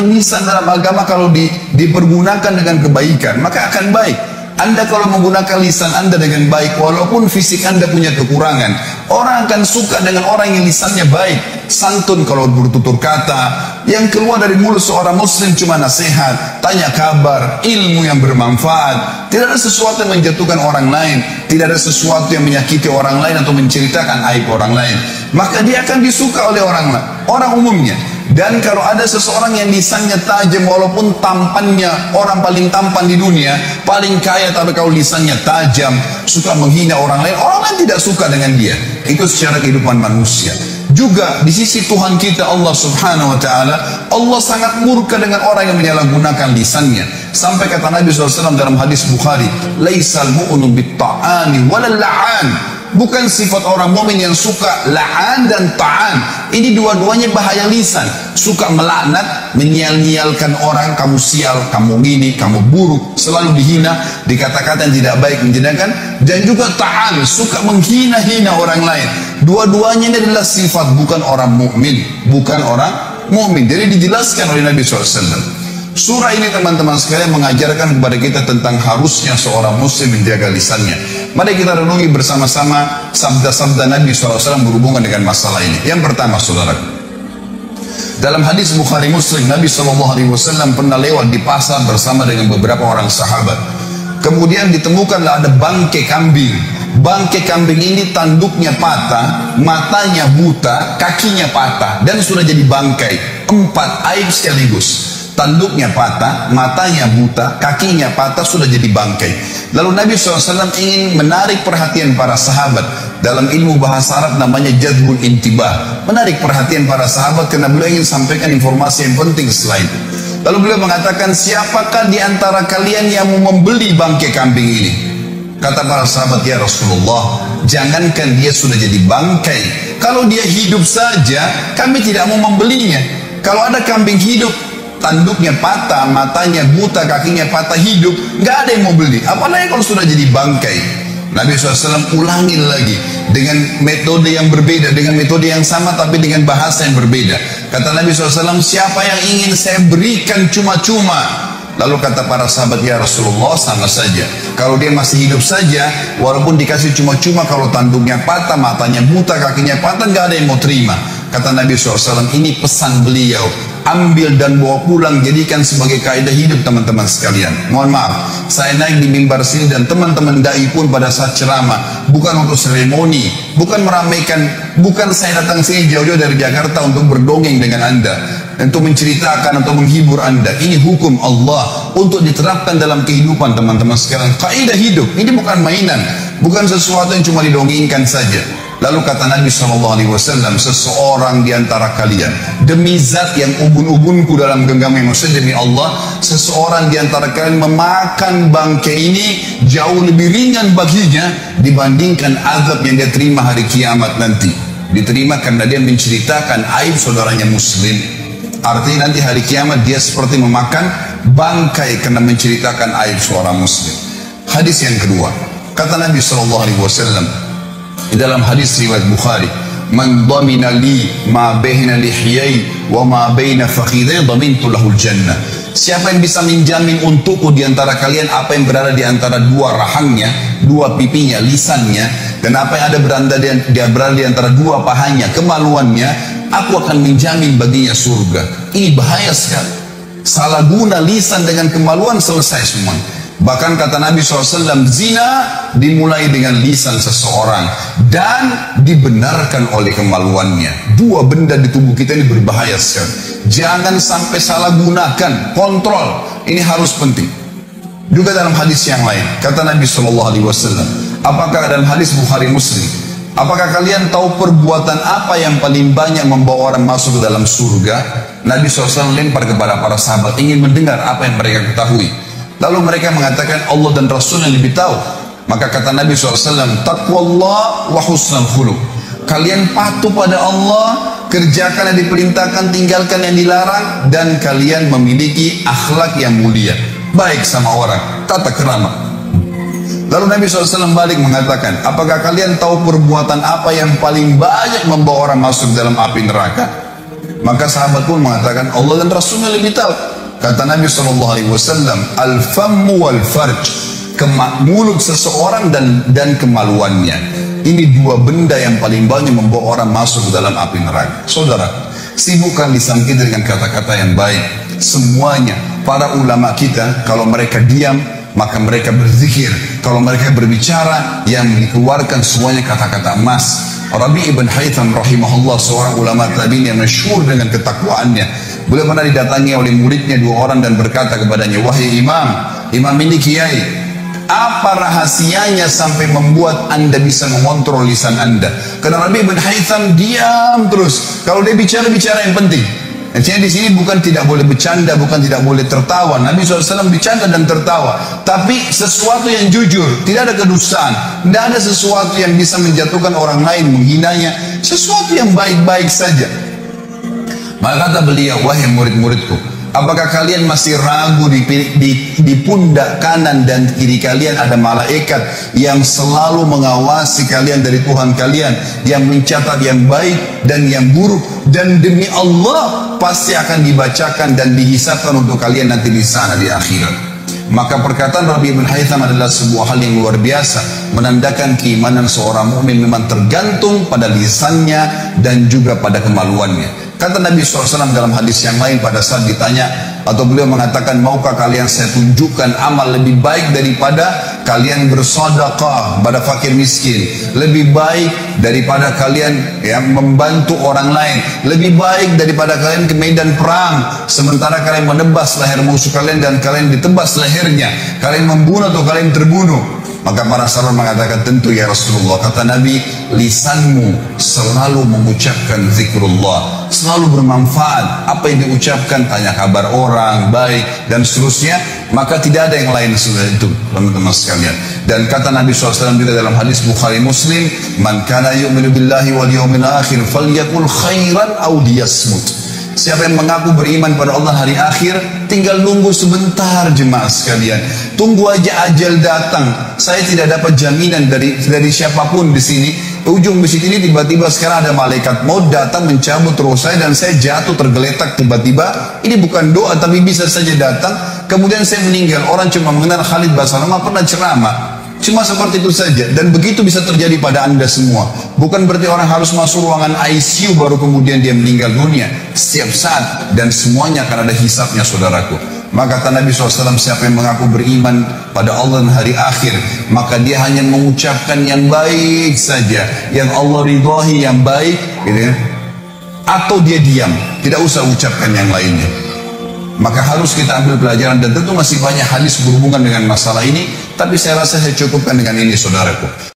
lisan dalam agama kalau dipergunakan dengan kebaikan, maka akan baik. Anda kalau menggunakan lisan Anda dengan baik, walaupun fisik Anda punya kekurangan, orang akan suka dengan orang yang lisannya baik, santun kalau bertutur kata, yang keluar dari mulut seorang muslim cuma nasihat, tanya kabar, ilmu yang bermanfaat, tidak ada sesuatu yang menjatuhkan orang lain, tidak ada sesuatu yang menyakiti orang lain atau menceritakan aib orang lain, maka dia akan disuka oleh orang umumnya. Dan kalau ada seseorang yang lisannya tajam, walaupun tampannya orang paling tampan di dunia, paling kaya, tapi kalau lisannya tajam, suka menghina orang lain tidak suka dengan dia. Itu secara kehidupan manusia. Juga di sisi Tuhan kita Allah subhanahu wa ta'ala, Allah sangat murka dengan orang yang menyalahgunakan lisannya. Sampai kata Nabi SAW dalam hadis Bukhari, laisal mu'minu bitta'ani walal la'an. Bukan sifat orang mukmin yang suka la'an dan ta'an. Ini dua-duanya bahaya lisan. Suka melaknat, menyial-nyialkan orang, kamu sial, kamu gini, kamu buruk, selalu dihina, dikata-kata yang tidak baik, menjadikan. Dan juga ta'an, suka menghina-hina orang lain. Dua-duanya ini adalah sifat bukan orang mukmin, bukan orang mukmin. Jadi dijelaskan oleh Nabi SAW. Surah ini teman-teman sekalian mengajarkan kepada kita tentang harusnya seorang muslim menjaga lisannya. Mari kita renungi bersama-sama sabda-sabda Nabi SAW berhubungan dengan masalah ini. Yang pertama, saudara, dalam hadis Bukhari Muslim, Nabi SAW pernah lewat di pasar bersama dengan beberapa orang sahabat. Kemudian ditemukanlah ada bangkai kambing. Bangkai kambing ini tanduknya patah, matanya buta, kakinya patah, dan sudah jadi bangkai. 4 aib sekaligus. Tanduknya patah, matanya buta, kakinya patah, sudah jadi bangkai. Lalu Nabi SAW ingin menarik perhatian para sahabat. Dalam ilmu bahasa Arab namanya jadbul intibah. Menarik perhatian para sahabat karena beliau ingin sampaikan informasi yang penting setelah itu. Lalu beliau mengatakan, siapakah di antara kalian yang mau membeli bangkai kambing ini? Kata para sahabat, ya Rasulullah, jangankan dia sudah jadi bangkai, kalau dia hidup saja kami tidak mau membelinya. Kalau ada kambing hidup, tanduknya patah, matanya buta, kakinya patah, hidup, nggak ada yang mau beli, apalagi kalau sudah jadi bangkai. Nabi SAW ulangi lagi dengan metode yang berbeda, dengan metode yang sama tapi dengan bahasa yang berbeda. Kata Nabi SAW, siapa yang ingin saya berikan cuma-cuma? Lalu kata para sahabat, ya Rasulullah, sama saja. Kalau dia masih hidup saja, walaupun dikasih cuma-cuma, kalau tanduknya patah, matanya buta, kakinya patah, nggak ada yang mau terima. Kata Nabi SAW, ini pesan beliau, ambil dan bawa pulang, jadikan sebagai kaidah hidup teman-teman sekalian. Mohon maaf, saya naik di mimbar sini dan teman-teman dai pun pada saat ceramah, bukan untuk seremoni, bukan meramaikan, bukan saya datang sini jauh-jauh dari Jakarta untuk berdongeng dengan Anda, untuk menceritakan atau menghibur Anda. Ini hukum Allah untuk diterapkan dalam kehidupan teman-teman sekalian. Kaidah hidup, ini bukan mainan, bukan sesuatu yang cuma didongengkan saja. Lalu kata Nabi SAW, seseorang di antara kalian, demi zat yang ubun-ubunku dalam genggamnya manusia, demi Allah, seseorang di antara kalian memakan bangkai ini jauh lebih ringan baginya dibandingkan azab yang dia terima hari kiamat nanti. Diterima karena dia menceritakan aib saudaranya muslim. Artinya nanti hari kiamat dia seperti memakan bangkai karena menceritakan aib seorang muslim. Hadis yang kedua, kata Nabi SAW di dalam hadis riwayat Bukhari, man dhamina li ma baina lihiyai wa ma baina fakhidai dhamintu lahul jannah. Siapa yang bisa menjamin untukku di antara kalian apa yang berada di antara dua rahangnya, dua pipinya, lisannya, dan apa yang berada di antara dua pahanya, kemaluannya, aku akan menjamin baginya surga. Ini bahaya sekali. Salah guna lisan dengan kemaluan, selesai semua. Bahkan kata Nabi SAW, zina dimulai dengan lisan seseorang dan dibenarkan oleh kemaluannya. Dua benda di tubuh kita ini berbahaya sekali. Jangan sampai salah gunakan, kontrol. Ini harus penting. Juga dalam hadis yang lain, kata Nabi SAW, apakah dalam hadis Bukhari Muslim, apakah kalian tahu perbuatan apa yang paling banyak membawa orang masuk ke dalam surga? Nabi SAW lempar kepada para sahabat, ingin mendengar apa yang mereka ketahui. Lalu mereka mengatakan Allah dan Rasul yang lebih tahu. Maka kata Nabi SAW, taqwallah wa husnul khuluq. Kalian patuh pada Allah, kerjakan yang diperintahkan, tinggalkan yang dilarang, dan kalian memiliki akhlak yang mulia, baik sama orang, tata kerama. Lalu Nabi SAW balik mengatakan, apakah kalian tahu perbuatan apa yang paling banyak membawa orang masuk dalam api neraka? Maka sahabat pun mengatakan Allah dan Rasulnya lebih tahu. Kata Nabi SAW, al-fammu wal farj, mulut seseorang dan kemaluannya. Ini dua benda yang paling banyak membawa orang masuk ke dalam api neraka. Saudara, sibukkan lisan kita dengan kata-kata yang baik. Semuanya, para ulama kita, kalau mereka diam, maka mereka berzikir. Kalau mereka berbicara, yang dikeluarkan semuanya kata-kata emas. Rabi' ibn Haytham rahimahullah, seorang ulama tabi'in yang masyhur dengan ketakwaannya. Beliau pernah didatangi oleh muridnya dua orang dan berkata kepadanya, wahai imam ini kiai, apa rahasianya sampai membuat anda bisa mengontrol lisan anda? Karena Rabi' ibn Haytham diam terus. Kalau dia bicara yang penting. Artinya di sini bukan tidak boleh bercanda, bukan tidak boleh tertawa. Nabi SAW bercanda dan tertawa, tapi sesuatu yang jujur, tidak ada kedustaan, tidak ada sesuatu yang bisa menjatuhkan orang lain, menghinanya, sesuatu yang baik-baik saja. Maka kata beliau, wahai murid-muridku, apakah kalian masih ragu di pundak kanan dan kiri kalian ada malaikat yang selalu mengawasi kalian dari Tuhan kalian, yang mencatat yang baik dan yang buruk, dan demi Allah pasti akan dibacakan dan dihisabkan untuk kalian nanti di sana di akhirat. Maka perkataan Rabi' ibn Haytham adalah sebuah hal yang luar biasa, menandakan keimanan seorang mukmin memang tergantung pada lisannya dan juga pada kemaluannya. Kata Nabi SAW dalam hadis yang lain pada saat ditanya, atau beliau mengatakan, maukah kalian saya tunjukkan amal lebih baik daripada kalian bersedekah pada fakir miskin, lebih baik daripada kalian yang membantu orang lain, lebih baik daripada kalian ke medan perang sementara kalian menebas leher musuh kalian dan kalian ditebas lehernya, kalian membunuh atau kalian terbunuh? Maka para sahabat mengatakan, tentu ya Rasulullah. Kata Nabi, lisanmu selalu mengucapkan zikrullah, selalu bermanfaat. Apa yang diucapkan, tanya kabar orang, baik, dan seterusnya. Maka tidak ada yang lain selain itu, teman-teman sekalian. Dan kata Nabi SAW juga dalam hadis Bukhari Muslim, man kana yu'minu billahi wal yawmil akhir falyakul khairan aw liyasmut. Siapa yang mengaku beriman pada Allah hari akhir, tinggal nunggu sebentar jemaah sekalian. Tunggu aja ajal datang. Saya tidak dapat jaminan dari siapapun di sini. Ujung masjid ini tiba-tiba sekarang ada malaikat maut datang mencabut roh saya dan saya jatuh tergeletak tiba-tiba. Ini bukan doa tapi bisa saja datang. Kemudian saya meninggal. Orang cuma mengenal Khalid Basalamah pernah ceramah. Cuma seperti itu saja. Dan begitu bisa terjadi pada anda semua. Bukan berarti orang harus masuk ruangan ICU baru kemudian dia meninggal dunia. Setiap saat. Dan semuanya akan ada hisabnya, saudaraku. Maka kata Nabi SAW, siapa yang mengaku beriman pada Allah dan hari akhir, maka dia hanya mengucapkan yang baik saja, yang Allah ridhahi, yang baik, gitu ya. Atau dia diam, tidak usah ucapkan yang lainnya. Maka harus kita ambil pelajaran, dan tentu masih banyak hadis berhubungan dengan masalah ini, tapi saya rasa saya cukupkan dengan ini, saudaraku.